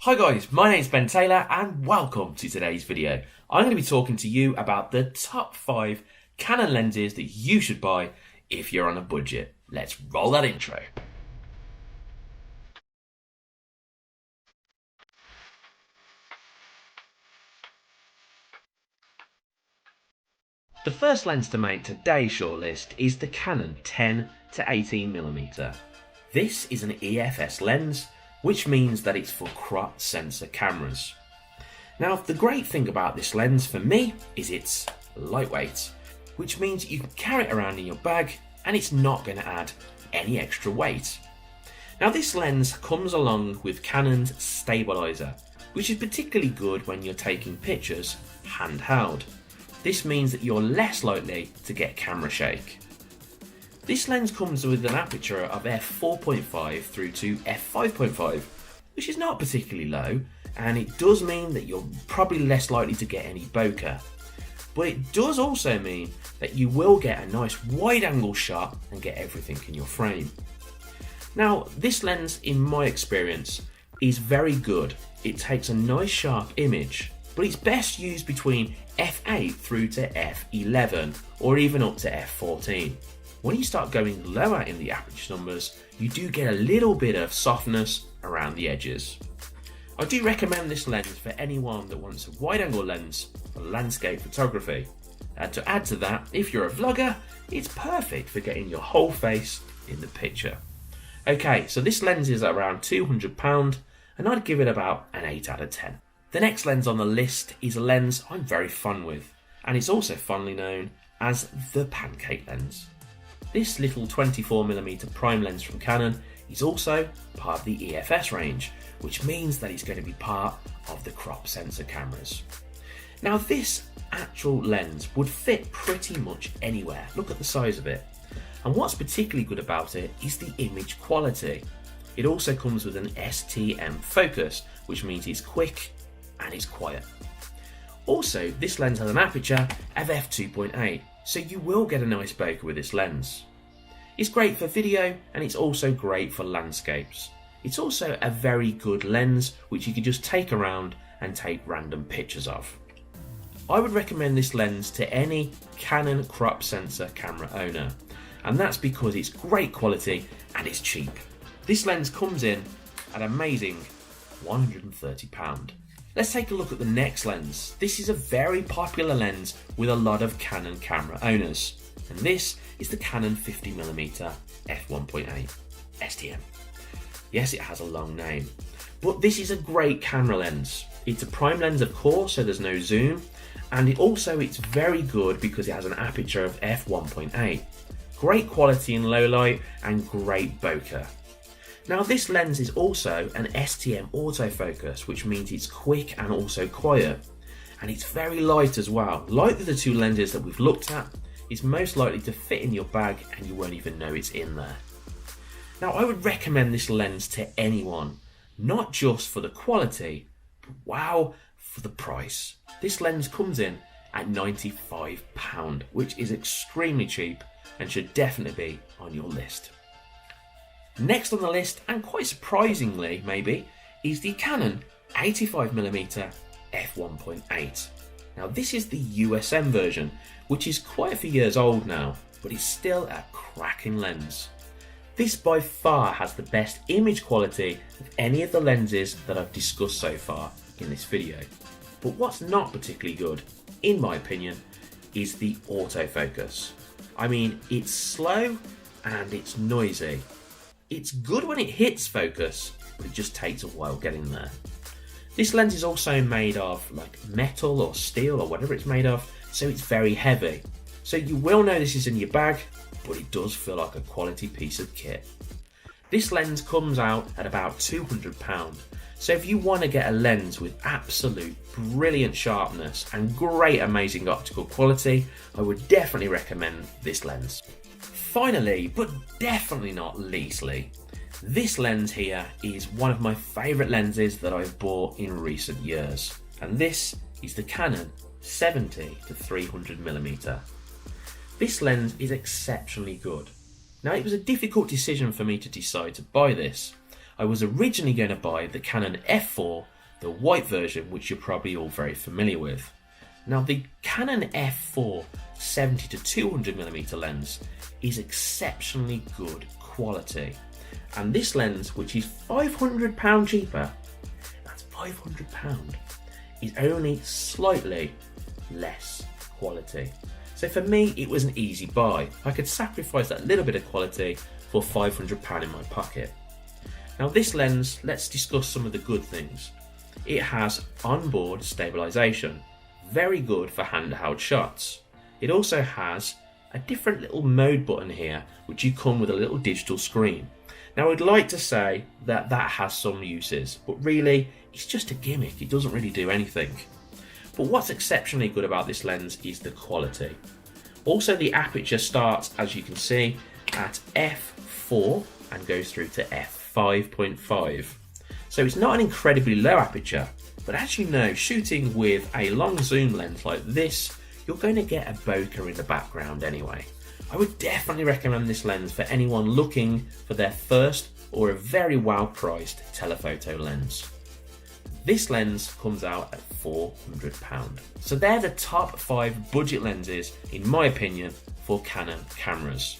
Hi guys, my name's Ben Taylor and welcome to today's video. I'm going to be talking to you about the top 5 Canon lenses that you should buy if you're on a budget. Let's roll that intro. The first lens to make today's shortlist is the Canon 10 to 18mm. This is an EFS lens, which means that it's for crop sensor cameras. Now, the great thing about this lens for me is it's lightweight, which means you can carry it around in your bag and it's not going to add any extra weight. Now, this lens comes along with Canon's stabilizer, which is particularly good when you're taking pictures handheld. This means that you're less likely to get camera shake. This lens comes with an aperture of f4.5 through to f5.5, which is not particularly low, and it does mean that you're probably less likely to get any bokeh. But it does also mean that you will get a nice wide angle shot and get everything in your frame. Now, this lens, in my experience, is very good. It takes a nice sharp image, but it's best used between f8 through to f11 or even up to f14. When you start going lower in the aperture numbers, you do get a little bit of softness around the edges. I do recommend this lens for anyone that wants a wide angle lens for landscape photography. And to add to that, if you're a vlogger, it's perfect for getting your whole face in the picture. Okay, so this lens is around £200 and I'd give it about an 8 out of 10. The next lens on the list is a lens I'm very fond with, and it's also fondly known as the pancake lens. This little 24mm prime lens from Canon is also part of the EFS range, which means that it's going to be part of the crop sensor cameras. Now, this actual lens would fit pretty much anywhere. Look at the size of it. And what's particularly good about it is the image quality. It also comes with an STM focus, which means it's quick and it's quiet. Also, this lens has an aperture of f2.8, so you will get a nice bokeh with this lens. It's great for video and it's also great for landscapes. It's also a very good lens which you can just take around and take random pictures of. I would recommend this lens to any Canon crop sensor camera owner, and that's because it's great quality and it's cheap. This lens comes in at an amazing £130. Let's take a look at the next lens. This is a very popular lens with a lot of Canon camera owners, and this is the Canon 50mm f1.8 STM. Yes, it has a long name, but this is a great camera lens. It's a prime lens, of course, so there's no zoom, and it's very good because it has an aperture of f1.8. Great quality in low light and great bokeh. Now, this lens is also an STM autofocus, which means it's quick and also quiet. And it's very light as well. Like the two lenses that we've looked at, it's most likely to fit in your bag and you won't even know it's in there. Now, I would recommend this lens to anyone, not just for the quality, but wow, for the price. This lens comes in at £95, which is extremely cheap and should definitely be on your list. Next on the list, and quite surprisingly maybe, is the Canon 85mm f1.8. Now, this is the USM version, which is quite a few years old now, but it's still a cracking lens. This by far has the best image quality of any of the lenses that I've discussed so far in this video. But what's not particularly good, in my opinion, is the autofocus. I mean, it's slow and it's noisy. It's good when it hits focus, but it just takes a while getting there. This lens is also made of like metal or steel or whatever it's made of, so it's very heavy. So you will know this is in your bag, but it does feel like a quality piece of kit. This lens comes out at about £200, so if you want to get a lens with absolute brilliant sharpness and great amazing optical quality, I would definitely recommend this lens. Finally, but definitely not leastly, this lens here is one of my favourite lenses that I've bought in recent years, and this is the Canon 70 to 300mm. This lens is exceptionally good. Now, it was a difficult decision for me to decide to buy this. I was originally going to buy the Canon f4, the white version, which you're probably all very familiar with. Now, the Canon f4 70 to 200mm lens is exceptionally good quality, and this lens, which is £500 cheaper, that's £500, is only slightly less quality. So for me, it was an easy buy. I could sacrifice that little bit of quality for £500 in my pocket. Now, this lens, let's discuss some of the good things. It has onboard stabilization, very good for handheld shots. It also has a different little mode button here, which you come with a little digital screen. Now, I'd like to say that that has some uses, but really it's just a gimmick. It doesn't really do anything. But what's exceptionally good about this lens is the quality. Also, the aperture starts, as you can see, at f4 and goes through to f5.5. So it's not an incredibly low aperture, but as you know, shooting with a long zoom lens like this, you're going to get a bokeh in the background anyway. I would definitely recommend this lens for anyone looking for their first or a very well priced telephoto lens. This lens comes out at £400. So they're the top 5 budget lenses, in my opinion, for Canon cameras.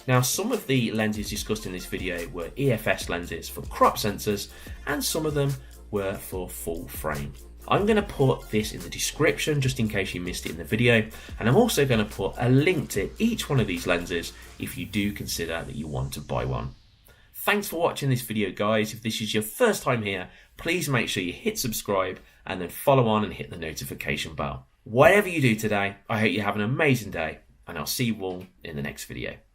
Now, some of the lenses discussed in this video were EFS lenses for crop sensors, and some of them were for full frame. I'm going to put this in the description just in case you missed it in the video, and I'm also going to put a link to each one of these lenses if you do consider that you want to buy one. Thanks for watching this video, guys. If this is your first time here, please make sure you hit subscribe and then follow on and hit the notification bell. Whatever you do today, I hope you have an amazing day, and I'll see you all in the next video.